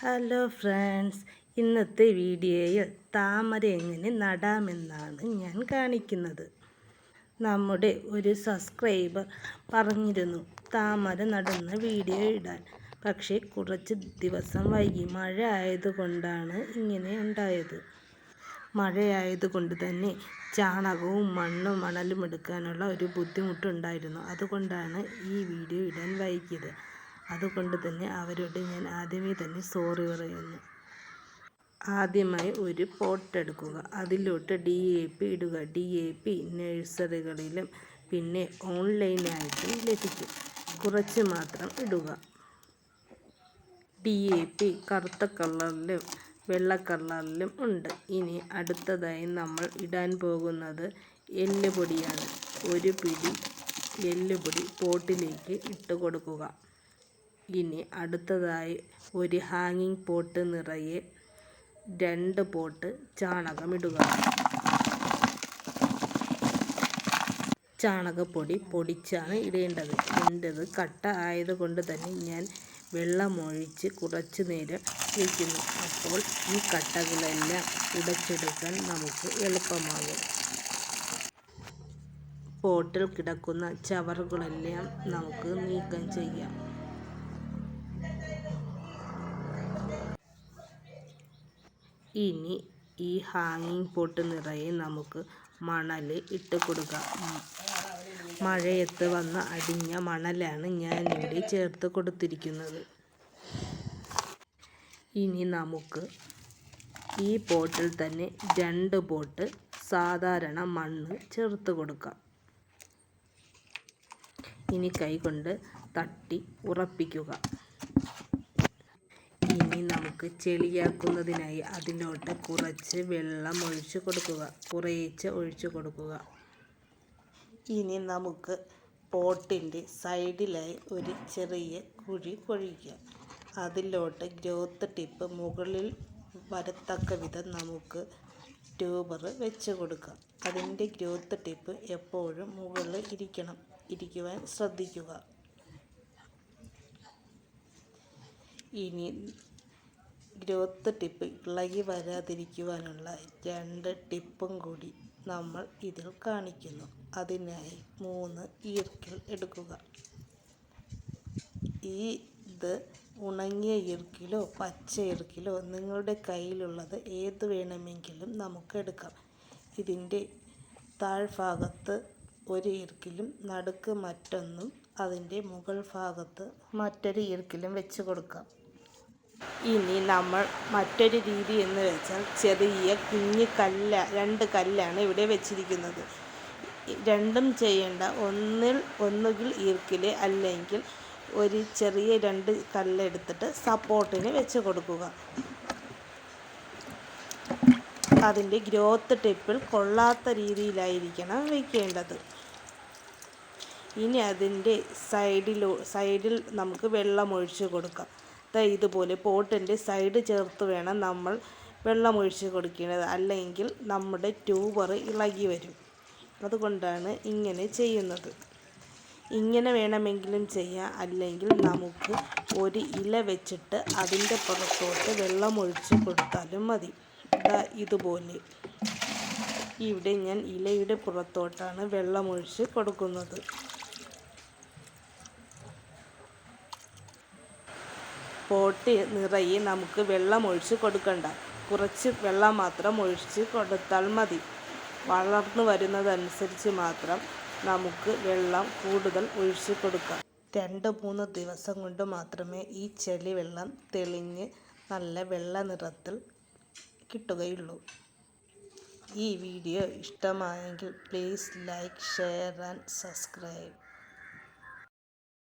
Hello friends, ഇന്നത്തെ വീഡിയോയിൽ താമര എങ്ങനെ നടാമെന്നാണ് ഞാൻ കാണിക്കുന്നത്. നമ്മുടെ ഒരു സബ്സ്ക്രൈബർ പറഞ്ഞിരുന്നു താമര നടുന്ന വീഡിയോ ഇടാൻ. പക്ഷേ കുറച്ച് ദിവസം വൈകി. മഴ ആയതുകൊണ്ടാണ് ഇങ്ങനെ ഉണ്ടായത്. മഴയായതുകൊണ്ട് തന്നെ ചാണകവും മണ്ണും മണലും എടുക്കാനുള്ള ഒരു ബുദ്ധിമുട്ടുണ്ടായിരുന്നു. അതുകൊണ്ടാണ് ഈ വീഡിയോ ഇടാൻ വൈകിയത്. അതുകൊണ്ട് തന്നെ അവരോട് ഞാൻ ആദ്യമേ തന്നെ സോറി പറയുന്നു. ആദ്യമായി ഒരു പോട്ട് എടുക്കുക. അതിലോട്ട് DAP ഇടുക. DAP നഴ്സറികളിലും പിന്നെ ഓൺലൈനായിട്ടും ലഭിക്കും. കുറച്ച് മാത്രം ഇടുക. DAP കറുത്ത കളറിലും വെള്ള കളറിലും ഉണ്ട്. ഇനി അടുത്തതായി നമ്മൾ ഇടാൻ പോകുന്നത് എല്ലുപൊടിയാണ്. ഒരു പിടി എല്ലുപൊടി പോട്ടിലേക്ക് ഇട്ട് കൊടുക്കുക. ഇനി അടുത്തതായി ഒരു ഹാങ്ങിങ് പോട്ട് നിറയെ 2 പോട്ട് ചാണകം ഇടുക. ചാണകപ്പൊടി പൊടിച്ചാണ് ഇടേണ്ടത്. എൻ്റേത് കട്ട ആയതുകൊണ്ട് തന്നെ ഞാൻ വെള്ളമൊഴിച്ച് കുറച്ച് നേരം വയ്ക്കുന്നു. അപ്പോൾ ഈ കട്ടകളെല്ലാം ഉടച്ചെടുക്കാൻ നമുക്ക് എളുപ്പമാകും. പോട്ടിൽ കിടക്കുന്ന ചവറുകളെല്ലാം നമുക്ക് നീക്കം ചെയ്യാം. ഇനി ഈ ഹാങ്ങിങ് പോട്ട് നിറയെ നമുക്ക് മണൽ ഇട്ട് കൊടുക്കാം. മഴയത്ത് വന്ന് അടിഞ്ഞ മണലാണ് ഞാനിവിടെ ചേർത്ത് കൊടുത്തിരിക്കുന്നത്. ഇനി നമുക്ക് ഈ പോട്ടിൽ തന്നെ 2 പോട്ട് സാധാരണ മണ്ണ് ചേർത്ത് കൊടുക്കാം. ഇനി കൈകൊണ്ട് തട്ടി ഉറപ്പിക്കുക. ഇനി നമുക്ക് ചെളിയാക്കുന്നതിനായി അതിലോട്ട് കുറച്ച് വെള്ളം ഒഴിച്ചു കൊടുക്കുക. ഇനി നമുക്ക് പോട്ടിൻ്റെ സൈഡിലായി ഒരു ചെറിയ കുഴി കുഴിക്കുക. അതിലോട്ട് ഗ്രോത്ത് ടിപ്പ് മുകളിൽ വരത്തക്ക വിധം നമുക്ക് ട്യൂബർ വെച്ച് കൊടുക്കാം. അതിൻ്റെ ഗ്രോത്ത് ടിപ്പ് എപ്പോഴും മുകളിൽ ഇരിക്കുവാൻ ശ്രദ്ധിക്കുക. ഇനി ഗ്രോത്ത് ടിപ്പ് ഇളകി വരാതിരിക്കുവാനുള്ള 2 ടിപ്പും കൂടി നമ്മൾ ഇതിൽ കാണിക്കുന്നു. അതിനായി 3 ഈർക്കിൽ എടുക്കുക. ഇത് ഉണങ്ങിയ ഈർക്കിലോ പച്ച ഈർക്കിലോ നിങ്ങളുടെ കയ്യിലുള്ളത് ഏത് വേണമെങ്കിലും നമുക്ക് എടുക്കാം. ഇതിൻ്റെ താഴ്ഭാഗത്ത് ഒരു ഈർക്കിലും നടുക്ക് മറ്റൊന്നും അതിൻ്റെ മുകൾ ഭാഗത്ത് മറ്റൊരു ഈർക്കിലും വെച്ച് കൊടുക്കാം. ഇനി നമ്മൾ മറ്റൊരു രീതി എന്ന് വെച്ചാൽ ചെറിയ കുഞ്ഞ് 2 കല്ലാണ് ഇവിടെ വെച്ചിരിക്കുന്നത്. രണ്ടും ചെയ്യേണ്ട. ഒന്നുകിൽ ഈർക്കിൽ അല്ലെങ്കിൽ ഒരു ചെറിയ 2 കല്ലെടുത്തിട്ട് സപ്പോർട്ടിന് വെച്ച് കൊടുക്കുക. അതിൻ്റെ ഗ്രോത്ത് ടിപ്പിൽ കൊള്ളാത്ത രീതിയിലായിരിക്കണം വയ്ക്കേണ്ടത്. ഇനി അതിൻ്റെ സൈഡിൽ നമുക്ക് വെള്ളം ഒഴിച്ച് കൊടുക്കാം. ഇതുപോലെ പോട്ടിൻ്റെ സൈഡ് ചേർത്ത് വേണം നമ്മൾ വെള്ളമൊഴിച്ച് കൊടുക്കേണ്ടത്. അല്ലെങ്കിൽ നമ്മുടെ ട്യൂബർ ഇളകി വരും. അതുകൊണ്ടാണ് ഇങ്ങനെ ചെയ്യുന്നത്. ഇങ്ങനെ വേണമെങ്കിലും ചെയ്യാം. അല്ലെങ്കിൽ നമുക്ക് ഒരു ഇല വെച്ചിട്ട് അതിൻ്റെ പുറത്തോട്ട് വെള്ളമൊഴിച്ച് കൊടുത്താലും മതി. ഇതുപോലെ ഇവിടെ ഞാൻ ഇലയുടെ പുറത്തോട്ടാണ് വെള്ളമൊഴിച്ച് കൊടുക്കുന്നത്. പോട്ട് നിറയെ നമുക്ക് വെള്ളം ഒഴിച്ച് കൊടുക്കണ്ട. കുറച്ച് വെള്ളം മാത്രം ഒഴിച്ച് കൊടുത്താൽ മതി. വളർന്നു വരുന്നതനുസരിച്ച് മാത്രം നമുക്ക് വെള്ളം കൂടുതൽ ഒഴിച്ച് കൊടുക്കാം. 2-3 ദിവസം കൊണ്ട് മാത്രമേ ഈ ചെളി വെള്ളം തെളിഞ്ഞ് നല്ല വെള്ള നിറത്തിൽ കിട്ടുകയുള്ളൂ. ഈ വീഡിയോ ഇഷ്ടമായെങ്കിൽ please like, share and subscribe.